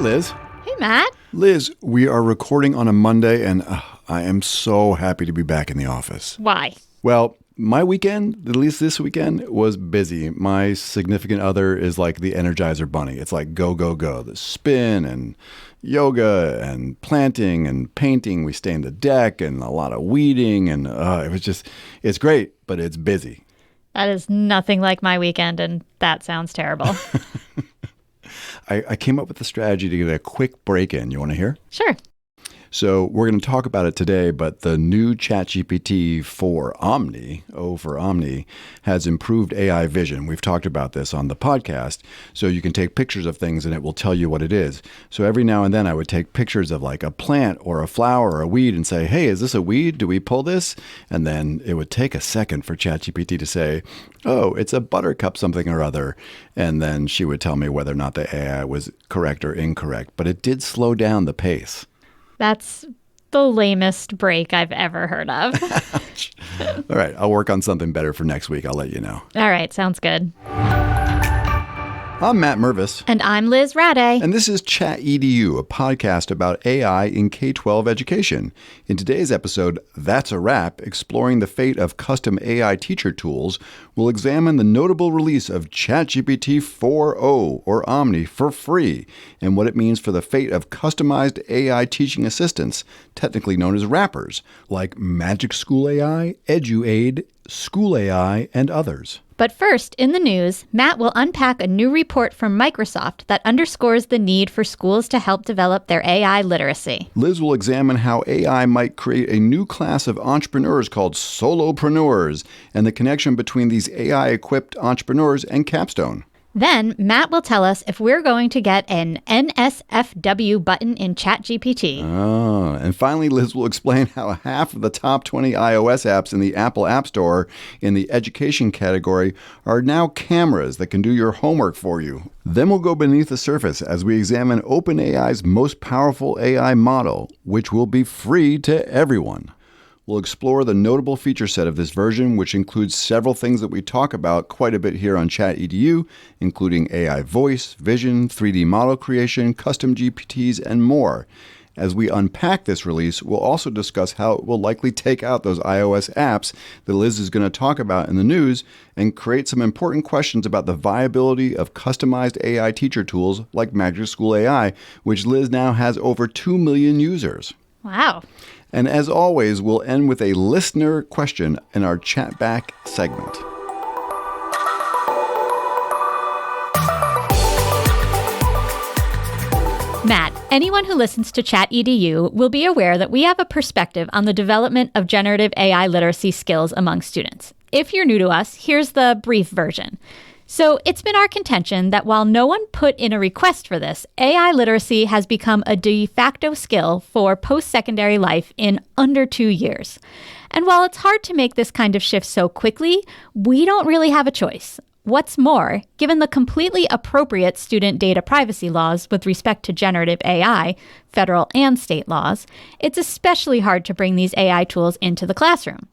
Liz. Hey, Matt. Liz, we are recording on a Monday, and I am so happy to be back in the office. Why? Well, my weekend, at least this weekend, was busy. My significant other is like the Energizer Bunny. It's like go, go, go. The spin and yoga and planting and painting. We stay in the deck and a lot of weeding. And it's great, but it's busy. That is nothing like my weekend, and that sounds terrible. I came up with a strategy to get a quick break in. You want to hear? Sure. So we're going to talk about it today, but the new ChatGPT for Omni, has improved AI vision. We've talked about this on the podcast. So you can take pictures of things and it will tell you what it is. So every now and then I would take pictures of like a plant or a flower or a weed and say, hey, is this a weed? Do we pull this? And then it would take a second for ChatGPT to say, oh, it's a buttercup something or other. And then she would tell me whether or not the AI was correct or incorrect. But it did slow down the pace. That's the lamest break I've ever heard of. All right, I'll work on something better for next week. I'll let you know. All right, sounds good. I'm Matt Mervis. And I'm Liz Radday. And this is ChatEDU, a podcast about AI in K-12 education. In today's episode, That's a Wrap, exploring the fate of custom AI teacher tools, we'll examine the notable release of ChatGPT 4.0, or Omni, for free, and what it means for the fate of customized AI teaching assistants, technically known as wrappers, like Magic School AI, EduAid, School AI, and others. But first, in the news, Matt will unpack a new report from Microsoft that underscores the need for schools to help develop their AI literacy. Liz will examine how AI might create a new class of entrepreneurs called Solopreneurs and the connection between these AI-equipped entrepreneurs and Capstone. Then, Matt will tell us if we're going to get an NSFW button in ChatGPT. Oh, and finally, Liz will explain how half of the top 20 iOS apps in the Apple App Store in the education category are now cameras that can do your homework for you. Then we'll go beneath the surface as we examine OpenAI's most powerful AI model, which will be free to everyone. We'll explore the notable feature set of this version, which includes several things that we talk about quite a bit here on ChatEDU, including AI voice, vision, 3D model creation, custom GPTs, and more. As we unpack this release, we'll also discuss how it will likely take out those iOS apps that Liz is going to talk about in the news and create some important questions about the viability of customized AI teacher tools like Magic School AI, which Liz now has over 2 million users. Wow. And as always, we'll end with a listener question in our chat back segment. Matt, anyone who listens to ChatEDU will be aware that we have a perspective on the development of generative AI literacy skills among students. If you're new to us, here's the brief version. So it's been our contention that while no one put in a request for this, AI literacy has become a de facto skill for post-secondary life in under 2 years. And while it's hard to make this kind of shift so quickly, we don't really have a choice. What's more, given the completely appropriate student data privacy laws with respect to generative AI, federal and state laws, it's especially hard to bring these AI tools into the classroom.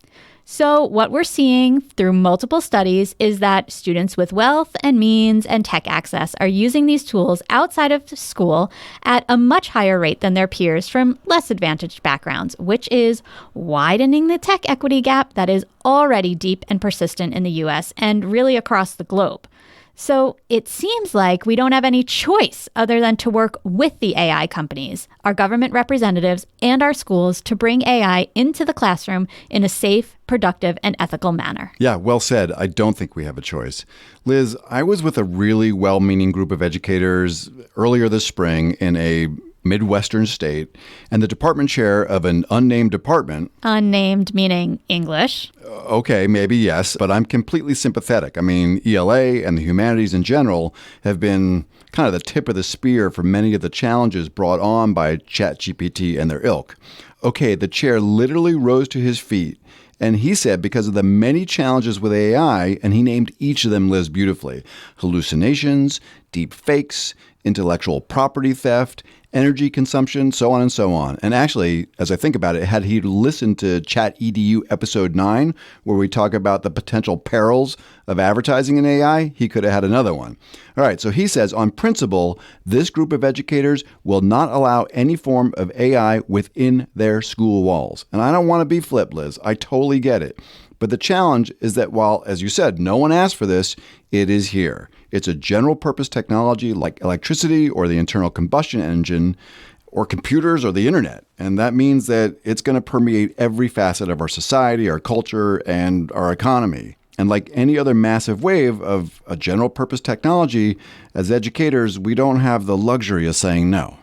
So what we're seeing through multiple studies is that students with wealth and means and tech access are using these tools outside of school at a much higher rate than their peers from less advantaged backgrounds, which is widening the tech equity gap that is already deep and persistent in the US and really across the globe. So it seems like we don't have any choice other than to work with the AI companies, our government representatives, and our schools to bring AI into the classroom in a safe, productive, and ethical manner. Yeah, well said. I don't think we have a choice. Liz, I was with a really well-meaning group of educators earlier this spring in a Midwestern state, and the department chair of an unnamed department. Unnamed meaning English. Okay, maybe yes, but I'm completely sympathetic. I mean, ELA and the humanities in general have been kind of the tip of the spear for many of the challenges brought on by ChatGPT and their ilk. Okay, the chair literally rose to his feet, and he said because of the many challenges with AI, and he named each of them, Liz, beautifully: hallucinations, deep fakes, intellectual property theft, energy consumption, so on and so on. And actually, as I think about it, had he listened to ChatEDU episode 9, where we talk about the potential perils of advertising in AI, he could have had another one. All right, so he says, on principle, this group of educators will not allow any form of AI within their school walls. And I don't want to be flip, Liz. I totally get it. But the challenge is that while, as you said, no one asked for this, it is here. It's a general purpose technology like electricity or the internal combustion engine or computers or the internet. And that means that it's going to permeate every facet of our society, our culture, and our economy. And like any other massive wave of a general purpose technology, as educators, we don't have the luxury of saying no.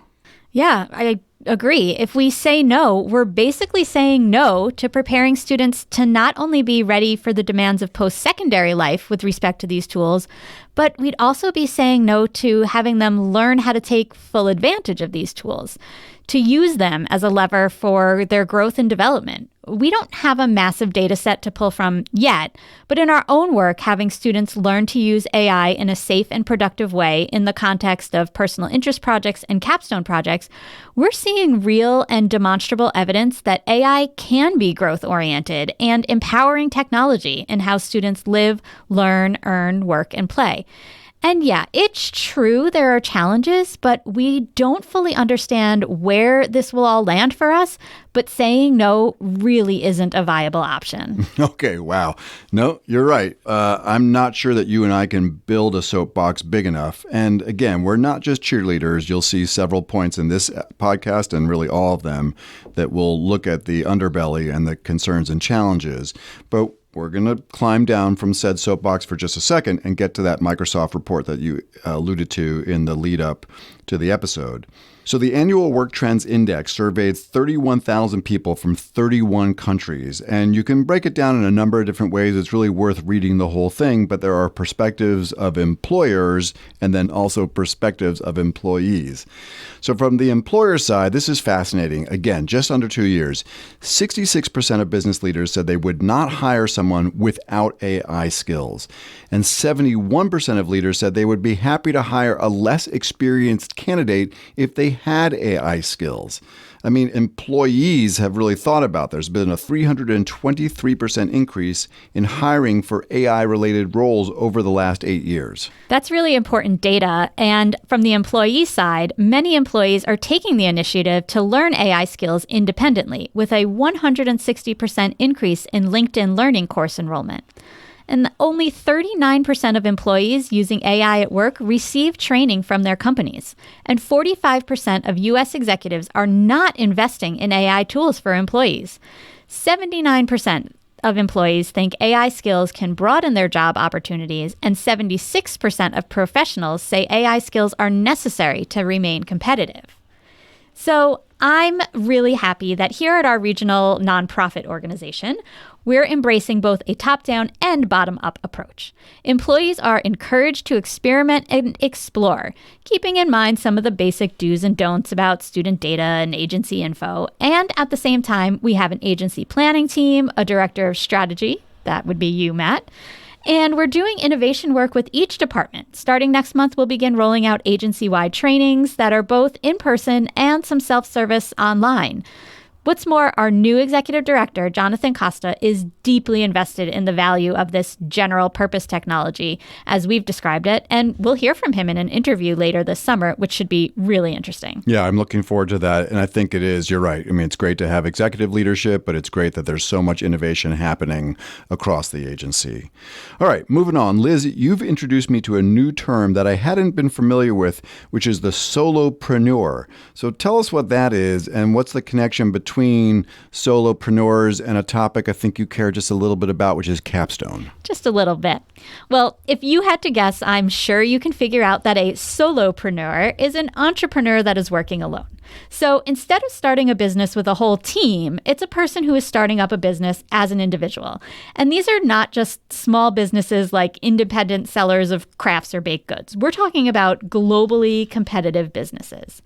Yeah, I agree. If we say no, we're basically saying no to preparing students to not only be ready for the demands of post-secondary life with respect to these tools, but we'd also be saying no to having them learn how to take full advantage of these tools, to use them as a lever for their growth and development. We don't have a massive data set to pull from yet, but in our own work, having students learn to use AI in a safe and productive way in the context of personal interest projects and capstone projects, we're seeing real and demonstrable evidence that AI can be growth-oriented and empowering technology in how students live, learn, earn, work, and play. And yeah, it's true there are challenges, but we don't fully understand where this will all land for us. But saying no really isn't a viable option. Okay, wow. No, you're right. I'm not sure that you and I can build a soapbox big enough. And again, we're not just cheerleaders. You'll see several points in this podcast, and really all of them, that will look at the underbelly and the concerns and challenges. But we're going to climb down from said soapbox for just a second and get to that Microsoft report that you alluded to in the lead up to the episode. So the annual Work Trends Index surveyed 31,000 people from 31 countries, and you can break it down in a number of different ways. It's really worth reading the whole thing, but there are perspectives of employers and then also perspectives of employees. So from the employer side, this is fascinating. Again, just under 2 years, 66% of business leaders said they would not hire someone without AI skills, and 71% of leaders said they would be happy to hire a less experienced candidate if they had AI skills. I mean, employees have really thought about there's been a 323% increase in hiring for AI-related roles over the last 8 years. That's really important data. And from the employee side, many employees are taking the initiative to learn AI skills independently, with a 160% increase in LinkedIn Learning course enrollment. And only 39% of employees using AI at work receive training from their companies. And 45% of U.S. executives are not investing in AI tools for employees. 79% of employees think AI skills can broaden their job opportunities, and 76% of professionals say AI skills are necessary to remain competitive. So I'm really happy that here at our regional nonprofit organization, we're embracing both a top-down and bottom-up approach. Employees are encouraged to experiment and explore, keeping in mind some of the basic do's and don'ts about student data and agency info. And at the same time, we have an agency planning team, a director of strategy, that would be you, Matt, and we're doing innovation work with each department. Starting next month, we'll begin rolling out agency-wide trainings that are both in-person and some self-service online. What's more, our new executive director, Jonathan Costa, is deeply invested in the value of this general purpose technology, as we've described it, and we'll hear from him in an interview later this summer, which should be really interesting. Yeah, I'm looking forward to that, and I think it is. You're right. I mean, it's great to have executive leadership, but it's great that there's so much innovation happening across the agency. All right, moving on. Liz, you've introduced me to a new term that I hadn't been familiar with, which is the solopreneur. So tell us what that is, and what's the connection between solopreneurs and a topic I think you care just a little bit about, which is Capstone. Just a little bit. Well, if you had to guess, I'm sure you can figure out that a solopreneur is an entrepreneur that is working alone. So instead of starting a business with a whole team, it's a person who is starting up a business as an individual. And these are not just small businesses like independent sellers of crafts or baked goods. We're talking about globally competitive businesses.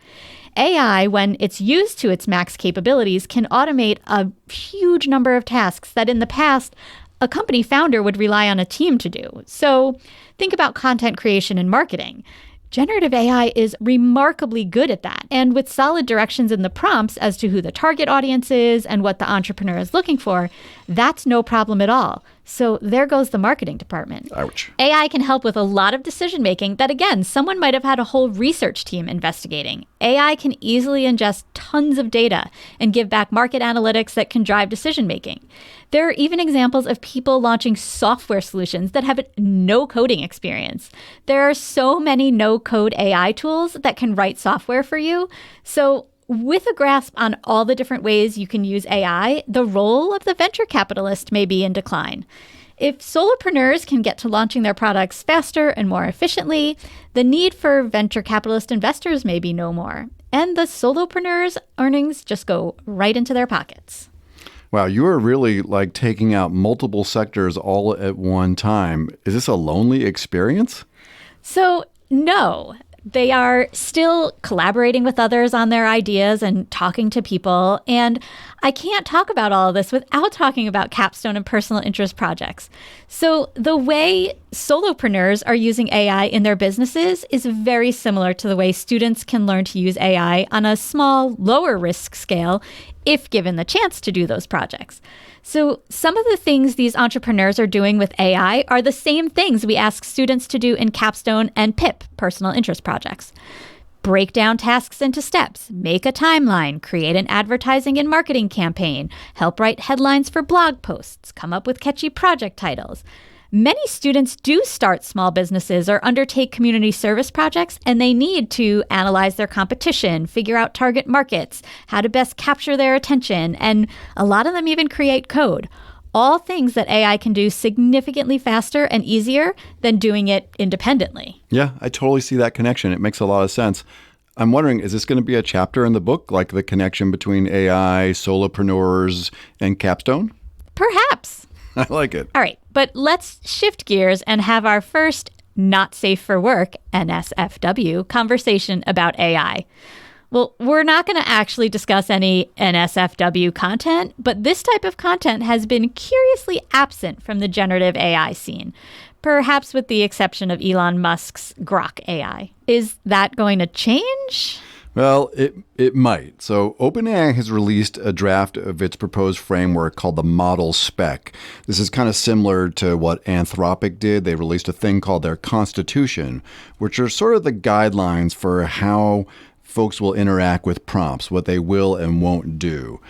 AI, when it's used to its max capabilities, can automate a huge number of tasks that in the past, a company founder would rely on a team to do. So think about content creation and marketing. Generative AI is remarkably good at that. And with solid directions in the prompts as to who the target audience is and what the entrepreneur is looking for, that's no problem at all. So there goes the marketing department. Ouch. AI can help with a lot of decision making that, again, someone might have had a whole research team investigating. AI can easily ingest tons of data and give back market analytics that can drive decision making. There are even examples of people launching software solutions that have no coding experience. There are so many no-code AI tools that can write software for you. So with a grasp on all the different ways you can use AI, the role of the venture capitalist may be in decline. If solopreneurs can get to launching their products faster and more efficiently, the need for venture capitalist investors may be no more. And the solopreneurs' earnings just go right into their pockets. Wow, you are really like taking out multiple sectors all at one time. Is this a lonely experience? So, no. They are still collaborating with others on their ideas and talking to people. And I can't talk about all of this without talking about Capstone and personal interest projects. So the way solopreneurs are using AI in their businesses is very similar to the way students can learn to use AI on a small, lower risk scale if given the chance to do those projects. So some of the things these entrepreneurs are doing with AI are the same things we ask students to do in Capstone and PIP, personal interest projects. Break down tasks into steps, make a timeline, create an advertising and marketing campaign, help write headlines for blog posts, come up with catchy project titles. Many students do start small businesses or undertake community service projects, and they need to analyze their competition, figure out target markets, how to best capture their attention, and a lot of them even create code. All things that AI can do significantly faster and easier than doing it independently. Yeah, I totally see that connection. It makes a lot of sense. I'm wondering, is this going to be a chapter in the book, like the connection between AI, solopreneurs, and Capstone? Perhaps. I like it. All right, but let's shift gears and have our first not safe for work, NSFW, conversation about AI. Well, we're not going to actually discuss any NSFW content, but this type of content has been curiously absent from the generative AI scene, perhaps with the exception of Elon Musk's Grok AI. Is that going to change? Well, it might. So OpenAI has released a draft of its proposed framework called the model Spec. This is kind of similar to what Anthropic did. They released a thing called their Constitution, which are sort of the guidelines for how folks will interact with prompts, what they will and won't do.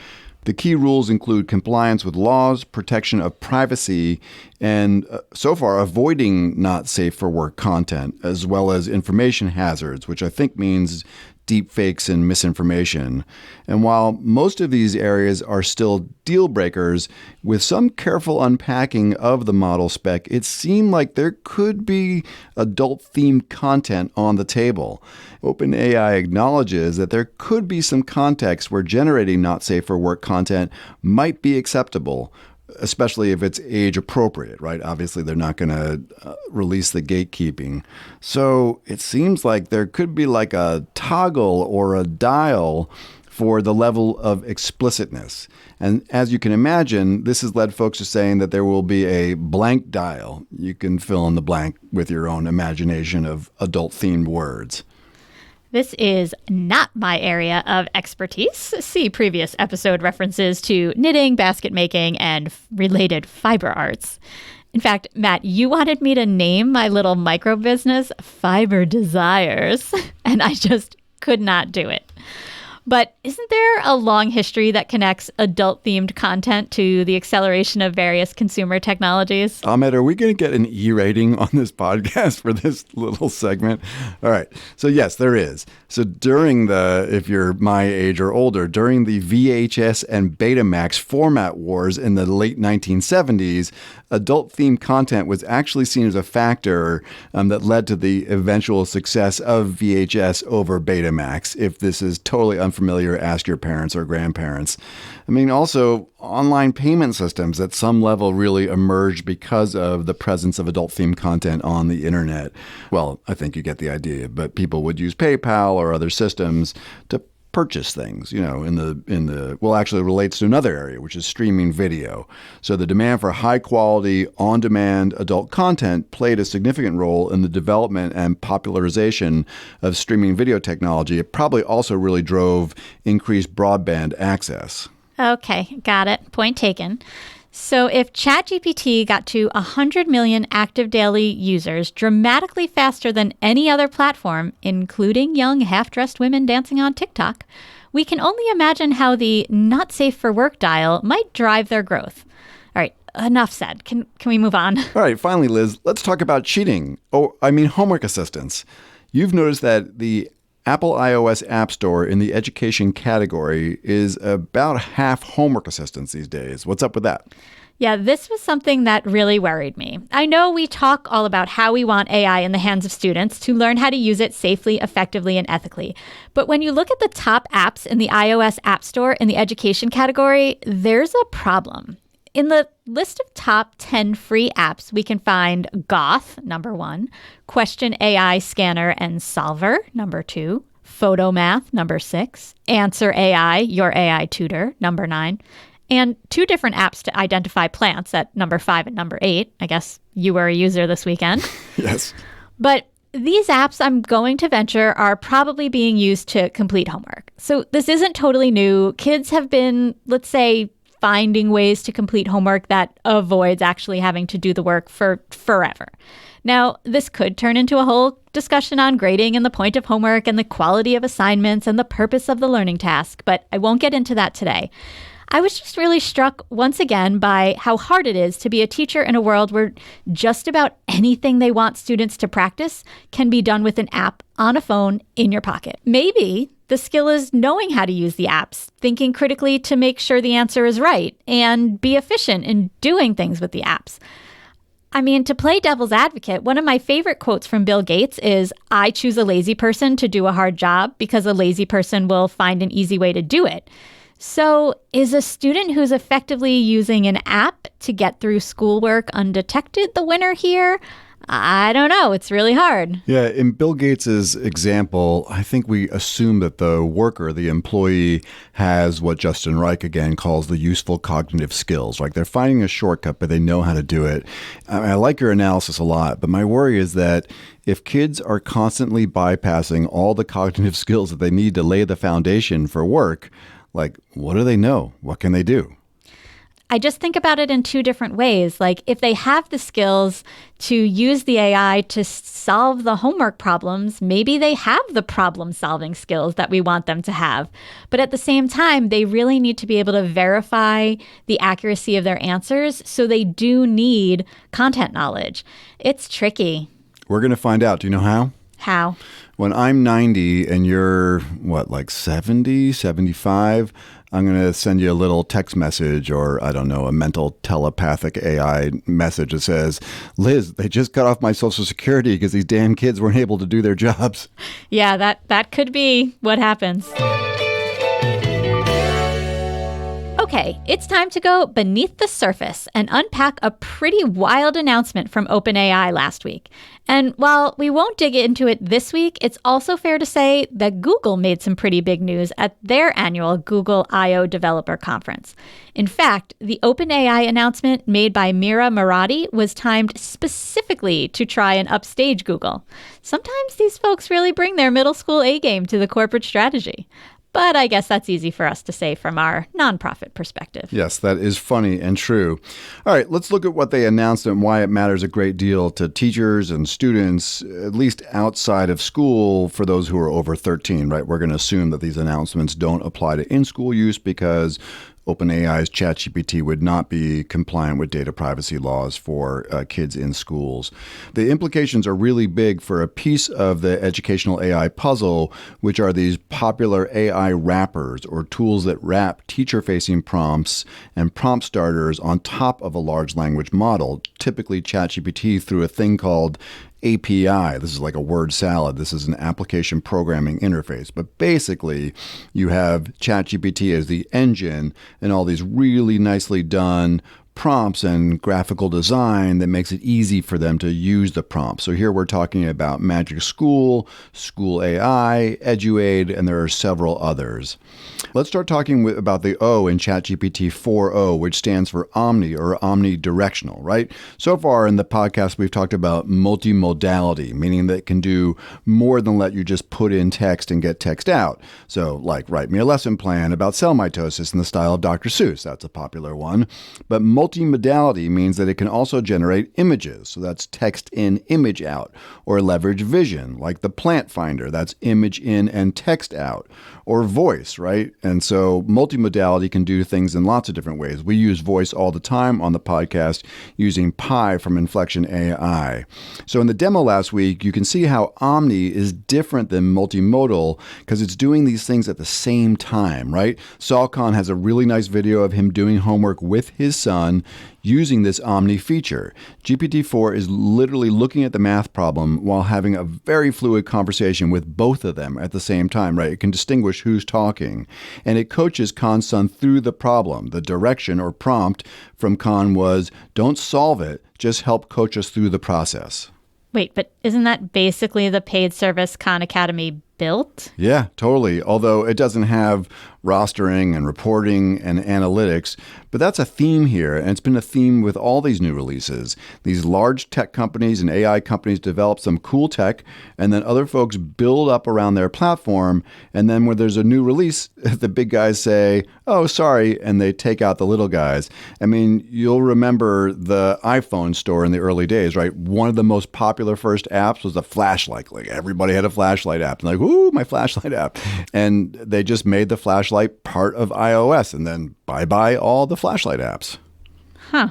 The key rules include compliance with laws, protection of privacy, and so far avoiding not safe for work content, as well as information hazards, which I think means deep fakes and misinformation. And while most of these areas are still deal breakers, with some careful unpacking of the model spec, it seemed like there could be adult-themed content on the table. OpenAI acknowledges that there could be some contexts where generating not safe for work content might be acceptable, especially if it's age appropriate, right? Obviously, they're not going to release the gatekeeping. So it seems like there could be like a toggle or a dial for the level of explicitness. And as you can imagine, this has led folks to saying that there will be a blank dial. You can fill in the blank with your own imagination of adult-themed words. This is not my area of expertise. See previous episode references to knitting, basket making, and related fiber arts. In fact, Matt, you wanted me to name my little micro business Fiber Desires, and I just could not do it. But isn't there a long history that connects adult-themed content to the acceleration of various consumer technologies? Ahmed, are we going to get an E rating on this podcast for this little segment? All right. So yes, there is. So during if you're my age or older, during the VHS and Betamax format wars in the late 1970s, adult-themed content was actually seen as a factor that led to the eventual success of VHS over Betamax. If this is totally unfamiliar, ask your parents or grandparents. I mean, also, online payment systems at some level really emerged because of the presence of adult-themed content on the internet. Well, I think you get the idea, but people would use PayPal or other systems to purchase things, well, actually it relates to another area, which is streaming video. So the demand for high quality, on-demand adult content played a significant role in the development and popularization of streaming video technology. It probably also really drove increased broadband access. Okay, got it. Point taken. So if ChatGPT got to 100 million active daily users dramatically faster than any other platform, including young half-dressed women dancing on TikTok, we can only imagine how the not safe for work dial might drive their growth. All right, enough said. Can we move on? All right, finally, Liz, let's talk about cheating. Homework assistance. You've noticed that the Apple iOS App Store in the education category is about half homework assistance these days. What's up with that? Yeah, this was something that really worried me. I know we talk all about how we want AI in the hands of students to learn how to use it safely, effectively, and ethically. But when you look at the top apps in the iOS App Store in the education category, there's a problem. In the list of top 10 free apps, we can find Goth, number 1, Question AI Scanner and Solver, number 2, Photomath, number 6, Answer AI, Your AI Tutor, number 9, and 2 different apps to identify plants at number 5 and number 8. I guess you were a user this weekend. Yes. But these apps, I'm going to venture, are probably being used to complete homework. So this isn't totally new. Kids have been, let's say, finding ways to complete homework that avoids actually having to do the work for forever. Now, this could turn into a whole discussion on grading and the point of homework and the quality of assignments and the purpose of the learning task, but I won't get into that today. I was just really struck once again by how hard it is to be a teacher in a world where just about anything they want students to practice can be done with an app on a phone in your pocket. Maybe the skill is knowing how to use the apps, thinking critically to make sure the answer is right, and be efficient in doing things with the apps. I mean, to play devil's advocate, one of my favorite quotes from Bill Gates is, "I choose a lazy person to do a hard job because a lazy person will find an easy way to do it." So is a student who's effectively using an app to get through schoolwork undetected the winner here? I don't know. It's really hard. Yeah, in Bill Gates's example, I think we assume that the worker, the employee, has what Justin Reich again calls the useful cognitive skills. Like they're finding a shortcut, but they know how to do it. I like your analysis a lot, but my worry is that if kids are constantly bypassing all the cognitive skills that they need to lay the foundation for work, like what do they know? What can they do? I just think about it in 2 different ways. Like if they have the skills to use the AI to solve the homework problems, maybe they have the problem solving skills that we want them to have. But at the same time, they really need to be able to verify the accuracy of their answers. So they do need content knowledge. It's tricky. We're going to find out. Do you know how? How? When I'm 90 and you're, like 70, 75, I'm going to send you a little text message or, I don't know, a mental telepathic AI message that says, "Liz, they just cut off my Social Security because these damn kids weren't able to do their jobs." Yeah, that could be what happens. Okay, it's time to go beneath the surface and unpack a pretty wild announcement from OpenAI last week. And while we won't dig into it this week, it's also fair to say that Google made some pretty big news at their annual Google I/O Developer Conference. In fact, the OpenAI announcement made by Mira Murati was timed specifically to try and upstage Google. Sometimes these folks really bring their middle school A game to the corporate strategy. But I guess that's easy for us to say from our nonprofit perspective. Yes, that is funny and true. All right, let's look at what they announced and why it matters a great deal to teachers and students, at least outside of school for those who are over 13, right? We're going to assume that these announcements don't apply to in-school use because OpenAI's ChatGPT would not be compliant with data privacy laws for kids in schools. The implications are really big for a piece of the educational AI puzzle, which are these popular AI wrappers or tools that wrap teacher-facing prompts and prompt starters on top of a large language model, typically ChatGPT through a thing called API. This is like a word salad. This is an application programming interface. But basically, you have ChatGPT as the engine and all these really nicely done prompts and graphical design that makes it easy for them to use the prompt. So here we're talking about Magic School, School AI, EduAid, and there are several others. Let's start talking about the O in ChatGPT 4.0, which stands for omni or omnidirectional, right? So far in the podcast, we've talked about multimodality, meaning that it can do more than let you just put in text and get text out. So like write me a lesson plan about cell mitosis in the style of Dr. Seuss. That's a popular one. But multimodality means that it can also generate images. So that's text in, image out. Or leverage vision, like the plant finder. That's image in and text out. Or voice, right? And so multimodality can do things in lots of different ways. We use voice all the time on the podcast using Pi from Inflection AI. So in the demo last week, you can see how Omni is different than multimodal because it's doing these things at the same time, right? Saul Khan has a really nice video of him doing homework with his son using this Omni feature. GPT-4 is literally looking at the math problem while having a very fluid conversation with both of them at the same time, right? It can distinguish who's talking. And it coaches Khan's son through the problem. The direction or prompt from Khan was, don't solve it, just help coach us through the process. Wait, but isn't that basically the paid service Khan Academy built? Yeah, totally. Although it doesn't have rostering and reporting and analytics, but that's a theme here. And it's been a theme with all these new releases. These large tech companies and AI companies develop some cool tech, and then other folks build up around their platform. And then when there's a new release, the big guys say, oh, sorry, and they take out the little guys. I mean, you'll remember the iPhone store in the early days, right? One of the most popular first apps was the flashlight. Like everybody had a flashlight app. And like, ooh, my flashlight app. And they just made the flashlight part of iOS, and then bye-bye all the flashlight apps. Huh.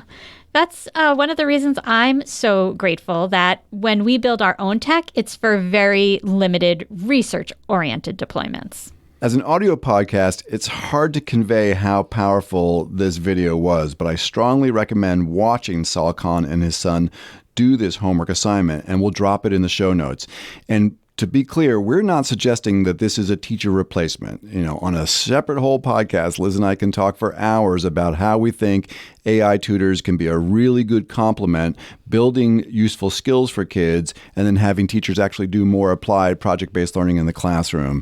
That's one of the reasons I'm so grateful that when we build our own tech, it's for very limited research-oriented deployments. As an audio podcast, it's hard to convey how powerful this video was, but I strongly recommend watching Saul Khan and his son do this homework assignment, and we'll drop it in the show notes. And to be clear, we're not suggesting that this is a teacher replacement. You know, on a separate whole podcast, Liz and I can talk for hours about how we think AI tutors can be a really good complement, building useful skills for kids, and then having teachers actually do more applied project-based learning in the classroom.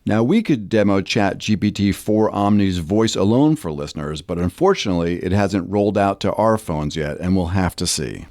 Now, we could demo ChatGPT 4 Omni's voice alone for listeners, but unfortunately, it hasn't rolled out to our phones yet, and we'll have to see.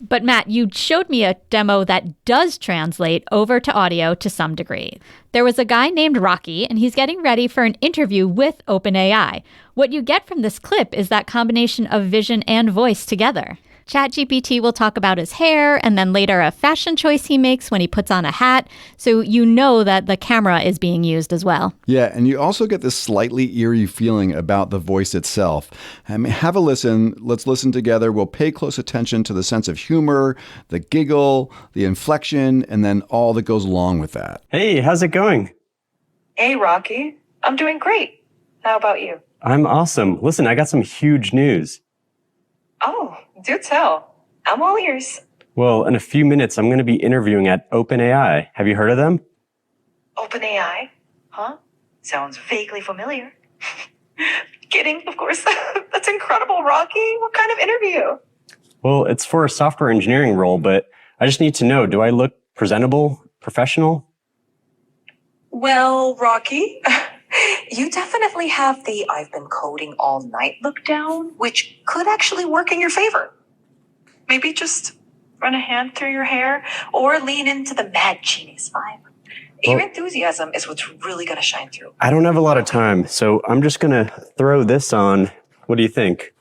But Matt, you showed me a demo that does translate over to audio to some degree. There was a guy named Rocky, and he's getting ready for an interview with OpenAI. What you get from this clip is that combination of vision and voice together. ChatGPT will talk about his hair and then later a fashion choice he makes when he puts on a hat. So you know that the camera is being used as well. Yeah, and you also get this slightly eerie feeling about the voice itself. I mean, have a listen. Let's listen together. We'll pay close attention to the sense of humor, the giggle, the inflection, and then all that goes along with that. Hey, how's it going? Hey, Rocky. I'm doing great. How about you? I'm awesome. Listen, I got some huge news. Oh, do tell. I'm all ears. Well, in a few minutes, I'm going to be interviewing at OpenAI. Have you heard of them? OpenAI? Huh? Sounds vaguely familiar. Kidding, of course. That's incredible, Rocky. What kind of interview? Well, it's for a software engineering role, but I just need to know, do I look presentable, professional? Well, Rocky, you definitely have the I've been coding all night look down, which could actually work in your favor. Maybe just run a hand through your hair or lean into the mad genius vibe. Your enthusiasm is what's really going to shine through. I don't have a lot of time, so I'm just going to throw this on. What do you think?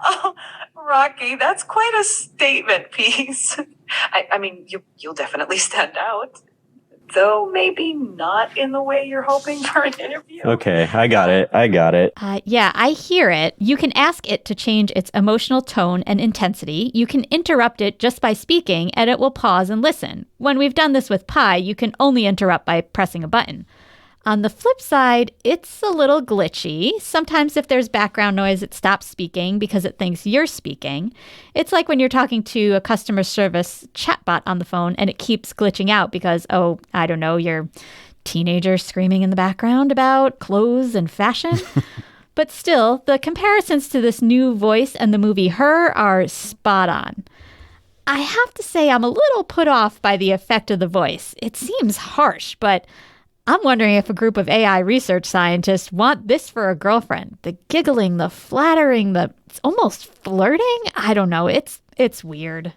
Oh, Rocky, that's quite a statement piece. I mean, you'll definitely stand out. Though maybe not in the way you're hoping for an interview. Okay, I got it. Yeah, I hear it. You can ask it to change its emotional tone and intensity. You can interrupt it just by speaking, and it will pause and listen. When we've done this with Pi, you can only interrupt by pressing a button. On the flip side, it's a little glitchy. Sometimes if there's background noise, it stops speaking because it thinks you're speaking. It's like when you're talking to a customer service chatbot on the phone and it keeps glitching out because, oh, I don't know, your teenager screaming in the background about clothes and fashion. But still, the comparisons to this new voice and the movie Her are spot on. I have to say I'm a little put off by the effect of the voice. It seems harsh, but I'm wondering if a group of AI research scientists want this for a girlfriend. The giggling, the flattering, it's almost flirting. I don't know. It's weird.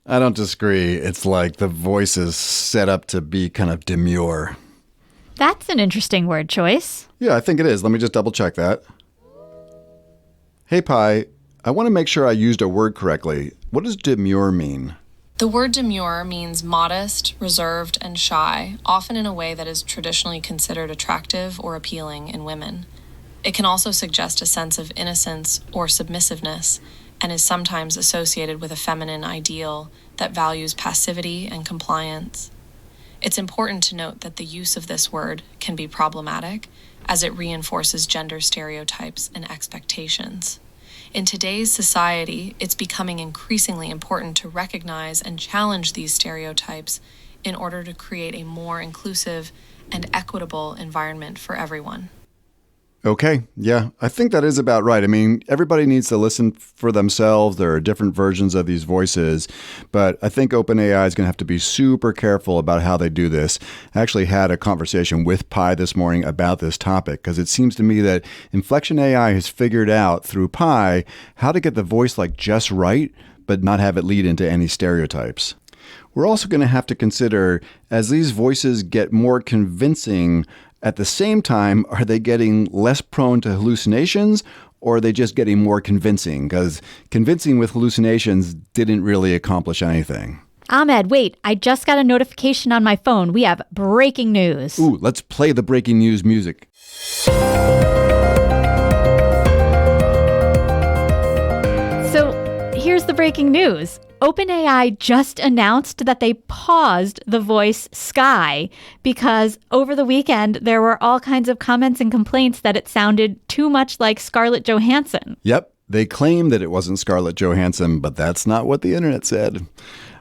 I don't disagree. It's like the voice is set up to be kind of demure. That's an interesting word choice. Yeah, I think it is. Let me just double check that. Hey, Pi, I want to make sure I used a word correctly. What does demure mean? The word demure means modest, reserved, and shy, often in a way that is traditionally considered attractive or appealing in women. It can also suggest a sense of innocence or submissiveness, and is sometimes associated with a feminine ideal that values passivity and compliance. It's important to note that the use of this word can be problematic, as it reinforces gender stereotypes and expectations. In today's society, it's becoming increasingly important to recognize and challenge these stereotypes in order to create a more inclusive and equitable environment for everyone. Okay, yeah, I think that is about right. I mean, everybody needs to listen for themselves. There are different versions of these voices, but I think OpenAI is going to have to be super careful about how they do this. I actually had a conversation with Pi this morning about this topic because it seems to me that Inflection AI has figured out through Pi how to get the voice like just right, but not have it lead into any stereotypes. We're also going to have to consider, as these voices get more convincing, at the same time, are they getting less prone to hallucinations, or are they just getting more convincing? Because convincing with hallucinations didn't really accomplish anything. Ahmed, wait, I just got a notification on my phone. We have breaking news. Ooh, let's play the breaking news music. So here's the breaking news. OpenAI just announced that they paused the voice Sky because over the weekend there were all kinds of comments and complaints that it sounded too much like Scarlett Johansson. Yep, they claim that it wasn't Scarlett Johansson, but that's not what the internet said.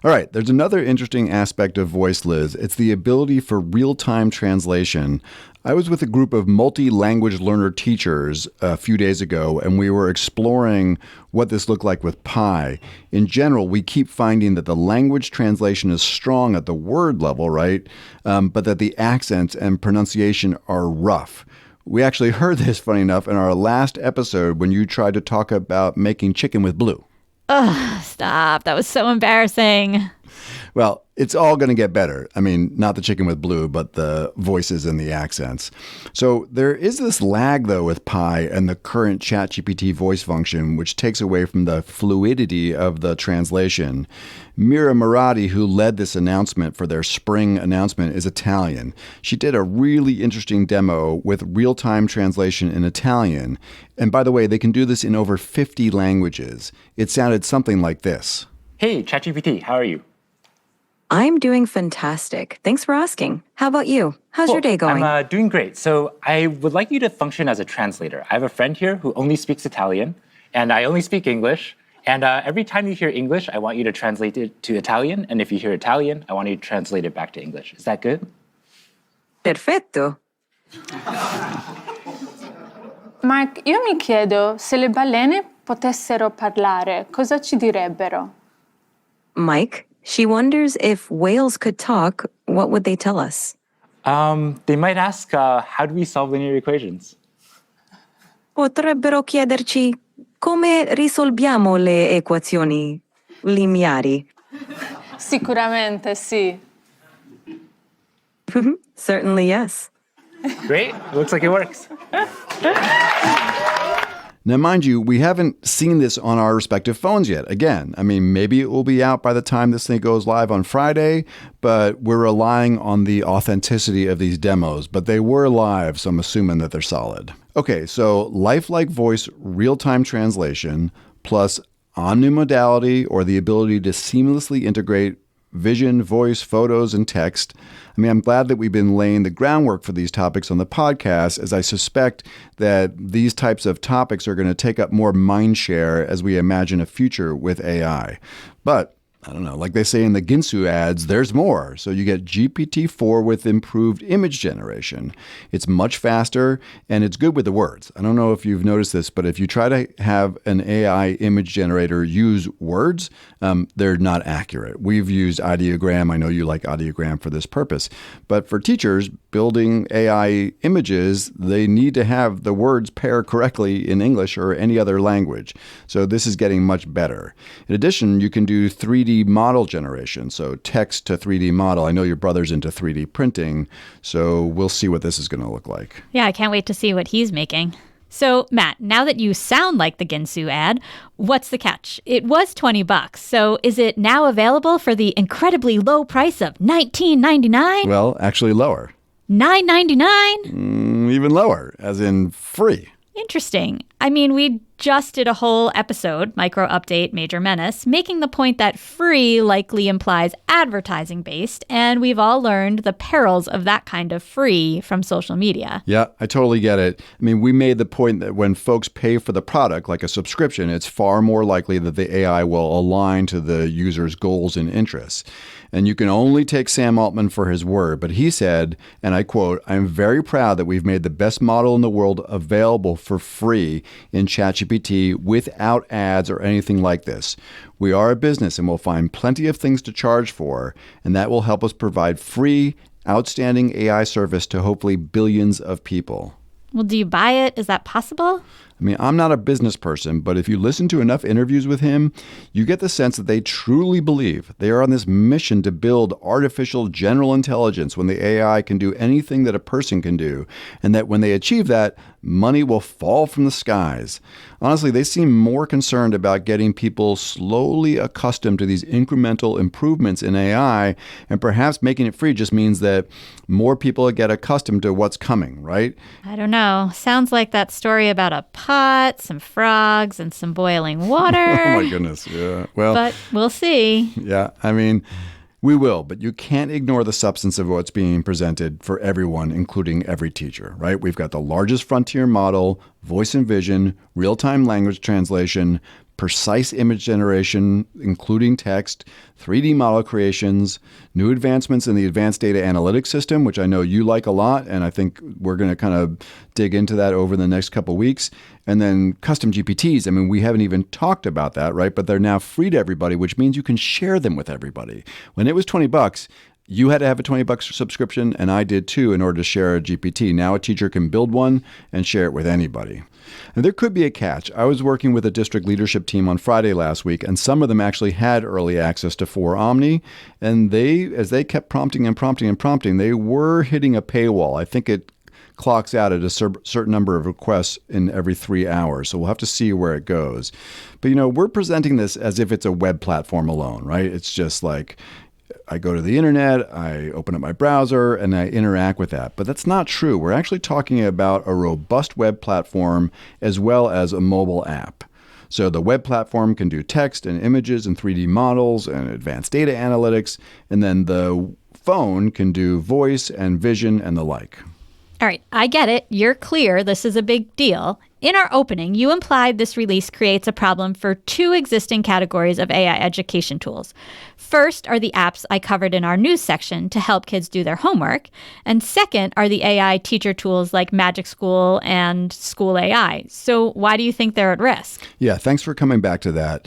All right, there's another interesting aspect of voice, Liz. It's the ability for real-time translation. I was with a group of multi-language learner teachers a few days ago, and we were exploring what this looked like with Pi. In general, we keep finding that the language translation is strong at the word level, right? But that the accents and pronunciation are rough. We actually heard this, funny enough, in our last episode when you tried to talk about making chicken with blue. Ugh, stop. That was so embarrassing. Well, it's all going to get better. I mean, not the chicken with blue, but the voices and the accents. So there is this lag, though, with Pi and the current ChatGPT voice function, which takes away from the fluidity of the translation. Mira Marati, who led this announcement for their spring announcement, is Italian. She did a really interesting demo with real-time translation in Italian. And by the way, they can do this in over 50 languages. It sounded something like this. Hey, ChatGPT, how are you? I'm doing fantastic. Thanks for asking. How about you? How's your day going? I'm doing great. So I would like you to function as a translator. I have a friend here who only speaks Italian, and I only speak English. And every time you hear English, I want you to translate it to Italian. And if you hear Italian, I want you to translate it back to English. Is that good? Perfetto. Mark, io mi chiedo se le balene potessero parlare, cosa ci direbbero? Mike, she wonders if whales could talk, what would they tell us? They might ask, how do we solve linear equations? Potrebbero chiederci come risolviamo le equazioni lineari. Sicuramente sì. Certainly, yes. Great. Looks like it works. Now, mind you, we haven't seen this on our respective phones yet. Again, I mean, maybe it will be out by the time this thing goes live on Friday, but we're relying on the authenticity of these demos. But they were live, so I'm assuming that they're solid. Okay, so lifelike voice real-time translation plus omnimodality, or the ability to seamlessly integrate vision, voice, photos, and text. I mean, I'm glad that we've been laying the groundwork for these topics on the podcast, as I suspect that these types of topics are going to take up more mind share as we imagine a future with AI. But I don't know, like they say in the Ginsu ads, there's more. So you get GPT-4 with improved image generation. It's much faster and it's good with the words. I don't know if you've noticed this, but if you try to have an AI image generator use words, they're not accurate. We've used ideogram. I know you like ideogram for this purpose. But for teachers building AI images, they need to have the words pair correctly in English or any other language. So this is getting much better. In addition, you can do 3D model generation, so text to 3D model. I know your brother's into 3D printing, so we'll see what this is going to look like. Yeah, I can't wait to see what he's making. So, Matt, now that you sound like the Ginsu ad, what's the catch? It was $20, so is it now available for the incredibly low price of $19.99? Well, actually lower. $9.99? Even lower, as in free. Interesting. I mean, we just did a whole episode, Micro Update, Major Menace, making the point that free likely implies advertising-based, and we've all learned the perils of that kind of free from social media. Yeah, I totally get it. I mean, we made the point that when folks pay for the product, like a subscription, it's far more likely that the AI will align to the user's goals and interests. And you can only take Sam Altman for his word, but he said, and I quote, "I'm very proud that we've made the best model in the world available for free in ChatGPT without ads or anything like this. We are a business and we'll find plenty of things to charge for, and that will help us provide free, outstanding AI service to hopefully billions of people." Well, do you buy it? Is that possible? I mean, I'm not a business person, but if you listen to enough interviews with him, you get the sense that they truly believe they are on this mission to build artificial general intelligence when the AI can do anything that a person can do, and that when they achieve that, money will fall from the skies. Honestly, they seem more concerned about getting people slowly accustomed to these incremental improvements in AI, and perhaps making it free just means that more people get accustomed to what's coming, right? I don't know. Sounds like that story about a pot, some frogs, and some boiling water. Oh my goodness, yeah. Well, but we'll see. Yeah, I mean, we will, but you can't ignore the substance of what's being presented for everyone, including every teacher, right? We've got the largest frontier model, voice and vision, real-time language translation, precise image generation, including text, 3D model creations, new advancements in the advanced data analytics system, which I know you like a lot, and I think we're going to kind of dig into that over the next couple of weeks. And then custom GPTs, I mean, we haven't even talked about that, right? But they're now free to everybody, which means you can share them with everybody. When it was $20, you had to have a $20 subscription, and I did too, in order to share a GPT. Now a teacher can build one and share it with anybody. And there could be a catch. I was working with a district leadership team on Friday last week, and some of them actually had early access to 4 Omni, and as they kept prompting, they were hitting a paywall. I think it clocks out at a certain number of requests in every 3 hours. So we'll have to see where it goes. But, we're presenting this as if it's a web platform alone, right? It's just like, I go to the internet, I open up my browser, and I interact with that. But that's not true. We're actually talking about a robust web platform as well as a mobile app. So the web platform can do text and images and 3D models and advanced data analytics, and then the phone can do voice and vision and the like. All right, I get it. You're clear. This is a big deal. In our opening, you implied this release creates a problem for 2 existing categories of AI education tools. First are the apps I covered in our news section to help kids do their homework. And second are the AI teacher tools like Magic School and School AI. So why do you think they're at risk? Yeah, thanks for coming back to that.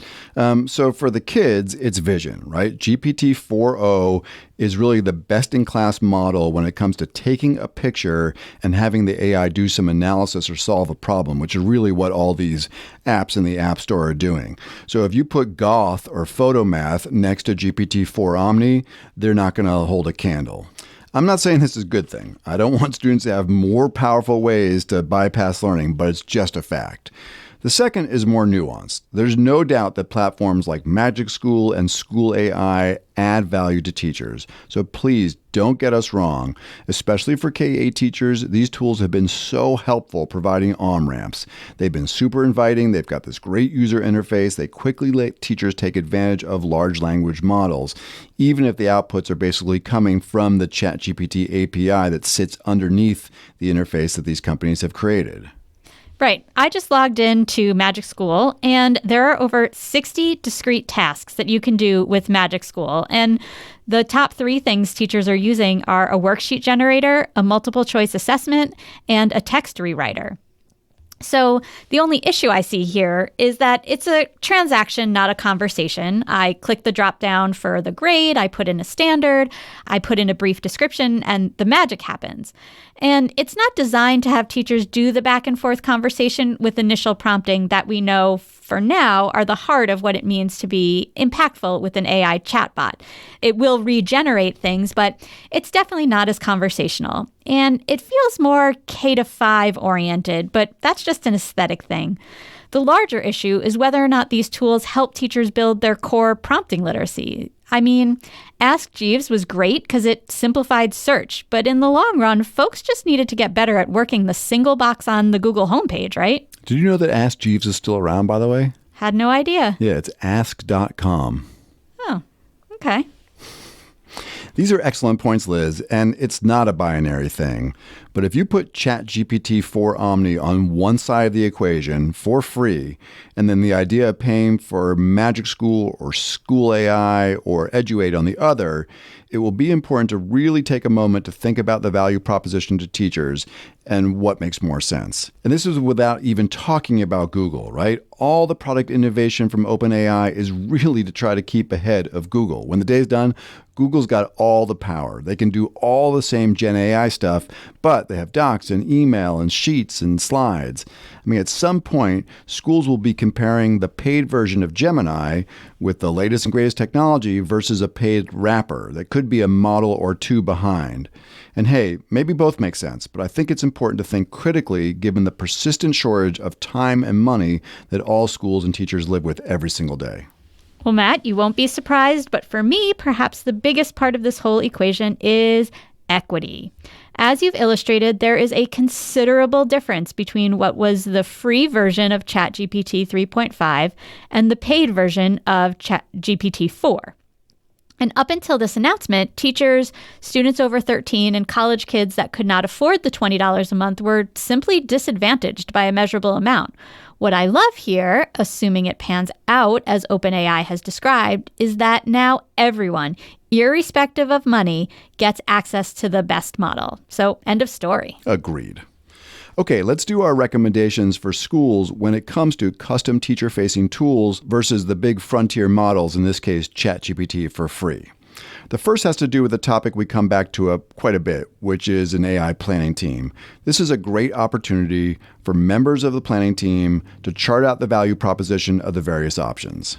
So for the kids, it's vision, right? GPT-4o is really the best-in-class model when it comes to taking a picture and having the AI do some analysis or solve a problem, which is really what all these apps in the App Store are doing. So if you put Goth or Photomath next to GPT-4 Omni, they're not going to hold a candle. I'm not saying this is a good thing. I don't want students to have more powerful ways to bypass learning, but it's just a fact. The second is more nuanced. There's no doubt that platforms like Magic School and School AI add value to teachers. So please don't get us wrong. Especially for K-8 teachers, these tools have been so helpful providing on-ramps. They've been super inviting. They've got this great user interface. They quickly let teachers take advantage of large language models, even if the outputs are basically coming from the ChatGPT API that sits underneath the interface that these companies have created. Right. I just logged into Magic School, and there are over 60 discrete tasks that you can do with Magic School. And the top 3 things teachers are using are a worksheet generator, a multiple choice assessment, and a text rewriter. So the only issue I see here is that it's a transaction, not a conversation. I click the drop down for the grade, I put in a standard, I put in a brief description, and the magic happens. And it's not designed to have teachers do the back and forth conversation with initial prompting that we know for now are the heart of what it means to be impactful with an AI chatbot. It will regenerate things, but it's definitely not as conversational. And it feels more K-5 oriented, but that's just an aesthetic thing. The larger issue is whether or not these tools help teachers build their core prompting literacy. I mean, Ask Jeeves was great because it simplified search, but in the long run, folks just needed to get better at working the single box on the Google homepage, right? Did you know that Ask Jeeves is still around, by the way? Had no idea. Yeah, it's ask.com. Oh, okay. These are excellent points, Liz, and it's not a binary thing. But if you put ChatGPT 4 Omni on one side of the equation for free, and then the idea of paying for Magic School or School AI or EduAid on the other, it will be important to really take a moment to think about the value proposition to teachers and what makes more sense. And this is without even talking about Google, right? All the product innovation from OpenAI is really to try to keep ahead of Google. When the day's done, Google's got all the power. They can do all the same Gen AI stuff, but they have docs and email and sheets and slides. I mean, at some point, schools will be comparing the paid version of Gemini with the latest and greatest technology versus a paid wrapper that could be a model or 2 behind. And hey, maybe both make sense, but I think it's important to think critically given the persistent shortage of time and money that all schools and teachers live with every single day. Well, Matt, you won't be surprised, but for me, perhaps the biggest part of this whole equation is equity. As you've illustrated, there is a considerable difference between what was the free version of ChatGPT 3.5 and the paid version of ChatGPT 4. And up until this announcement, teachers, students over 13, and college kids that could not afford the $20 a month were simply disadvantaged by a measurable amount. What I love here, assuming it pans out as OpenAI has described, is that now everyone, irrespective of money, gets access to the best model. So, end of story. Agreed. Okay, let's do our recommendations for schools when it comes to custom teacher-facing tools versus the big frontier models, in this case, ChatGPT for free. The first has to do with the topic we come back to quite a bit, which is an AI planning team. This is a great opportunity for members of the planning team to chart out the value proposition of the various options.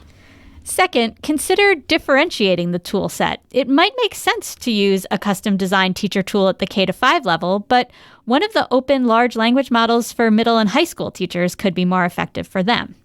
Second, consider differentiating the tool set. It might make sense to use a custom designed teacher tool at the K-5 level, but one of the open large language models for middle and high school teachers could be more effective for them.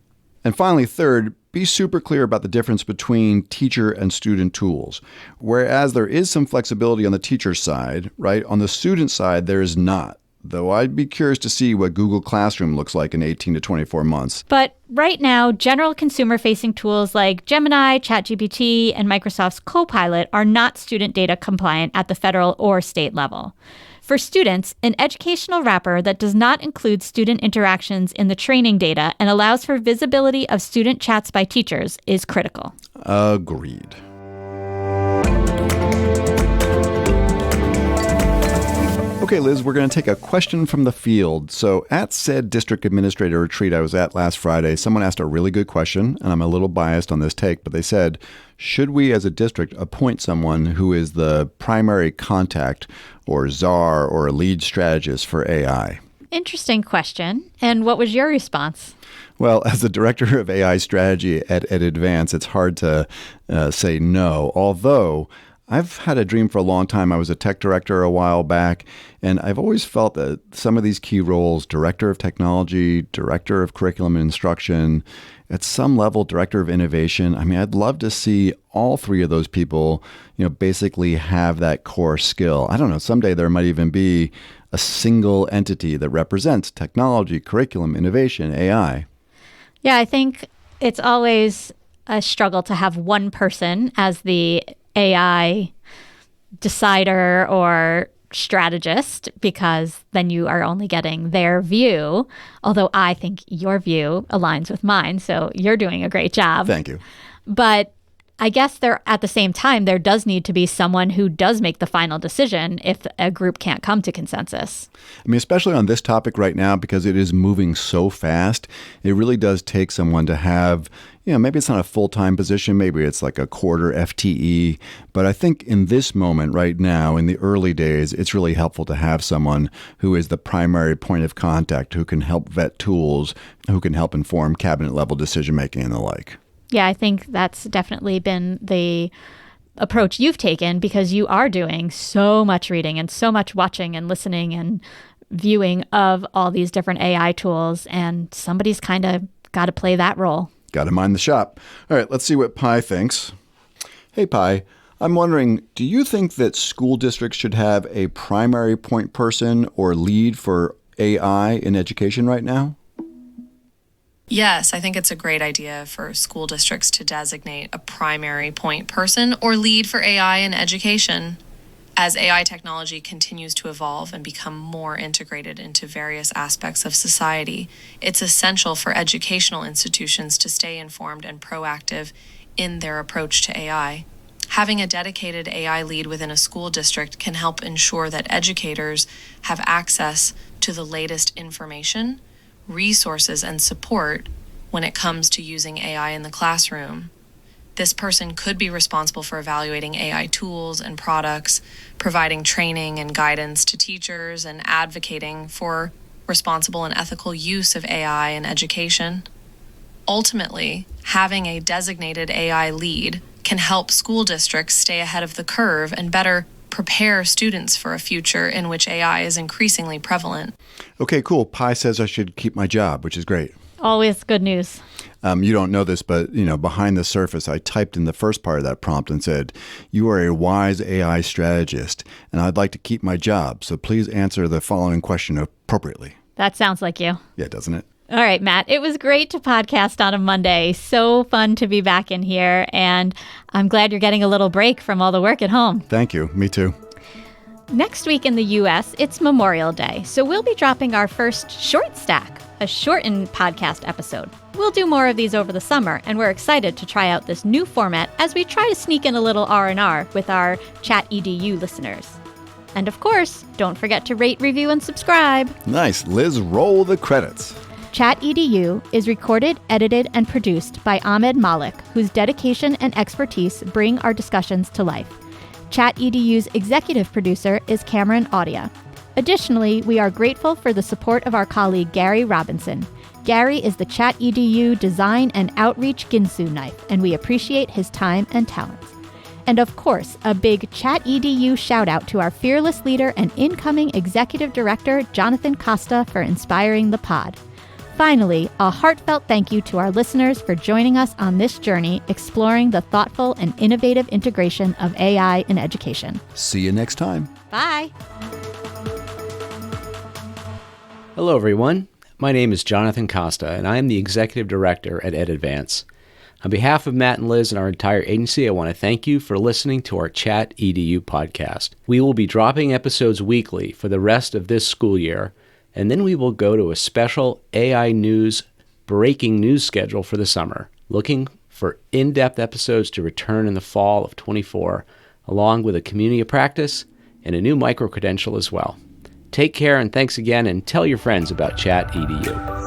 And finally, third, be super clear about the difference between teacher and student tools. Whereas there is some flexibility on the teacher side, right? On the student side, there is not. Though I'd be curious to see what Google Classroom looks like in 18 to 24 months. But right now, general consumer-facing tools like Gemini, ChatGPT, and Microsoft's Copilot are not student data compliant at the federal or state level. For students, an educational wrapper that does not include student interactions in the training data and allows for visibility of student chats by teachers is critical. Agreed. Okay, Liz, we're going to take a question from the field. So at said district administrator retreat I was at last Friday, someone asked a really good question, and I'm a little biased on this take, but they said, should we as a district appoint someone who is the primary contact or czar or a lead strategist for AI? Interesting question. And what was your response? Well, as the director of AI strategy at Advance, it's hard to say no, although I've had a dream for a long time. I was a tech director a while back, and I've always felt that some of these key roles, director of technology, director of curriculum and instruction, at some level, director of innovation, I mean, I'd love to see all three of those people, basically have that core skill. I don't know, someday there might even be a single entity that represents technology, curriculum, innovation, AI. Yeah, I think it's always a struggle to have one person as the AI decider or strategist because then you are only getting their view, although I think your view aligns with mine, so you're doing a great job. Thank you. But I guess at the same time, there does need to be someone who does make the final decision if a group can't come to consensus. I mean, especially on this topic right now, because it is moving so fast, it really does take someone to have, maybe it's not a full-time position, maybe it's like a quarter FTE. But I think in this moment right now, in the early days, it's really helpful to have someone who is the primary point of contact, who can help vet tools, who can help inform cabinet-level decision-making and the like. Yeah, I think that's definitely been the approach you've taken because you are doing so much reading and so much watching and listening and viewing of all these different AI tools, and somebody's kind of got to play that role. Got to mind the shop. All right, let's see what Pi thinks. Hey, Pi, I'm wondering, do you think that school districts should have a primary point person or lead for AI in education right now? Yes, I think it's a great idea for school districts to designate a primary point person or lead for AI in education. As AI technology continues to evolve and become more integrated into various aspects of society, it's essential for educational institutions to stay informed and proactive in their approach to AI. Having a dedicated AI lead within a school district can help ensure that educators have access to the latest information, resources, and support when it comes to using AI in the classroom. This person could be responsible for evaluating AI tools and products, providing training and guidance to teachers, and advocating for responsible and ethical use of AI in education. Ultimately, having a designated AI lead can help school districts stay ahead of the curve and better prepare students for a future in which AI is increasingly prevalent. Okay, cool. Pi says I should keep my job, which is great. Always good news. You don't know this, but behind the surface, I typed in the first part of that prompt and said, "You are a wise AI strategist, and I'd like to keep my job. So please answer the following question appropriately." That sounds like you. Yeah, doesn't it? All right, Matt, it was great to podcast on a Monday. So fun to be back in here, and I'm glad you're getting a little break from all the work at home. Thank you. Me too. Next week in the U.S., it's Memorial Day, so we'll be dropping our first short stack, a shortened podcast episode. We'll do more of these over the summer, and we're excited to try out this new format as we try to sneak in a little R&R with our ChatEDU listeners. And of course, don't forget to rate, review, and subscribe. Nice. Liz, roll the credits. ChatEDU is recorded, edited, and produced by Ahmed Malik, whose dedication and expertise bring our discussions to life. ChatEDU's executive producer is Cameron Audia. Additionally, we are grateful for the support of our colleague Gary Robinson. Gary is the ChatEDU Design and Outreach Ginsu Knife, and we appreciate his time and talents. And of course, a big ChatEDU shout out to our fearless leader and incoming executive director, Jonathan Costa, for inspiring the pod. Finally, a heartfelt thank you to our listeners for joining us on this journey exploring the thoughtful and innovative integration of AI in education. See you next time. Bye. Hello, everyone. My name is Jonathan Costa, and I am the Executive Director at EdAdvance. On behalf of Matt and Liz and our entire agency, I want to thank you for listening to our ChatEDU podcast. We will be dropping episodes weekly for the rest of this school year, and then we will go to a special AI news breaking news schedule for the summer, looking for in-depth episodes to return in the fall of 24, along with a community of practice and a new micro-credential as well. Take care, and thanks again, and tell your friends about ChatEDU.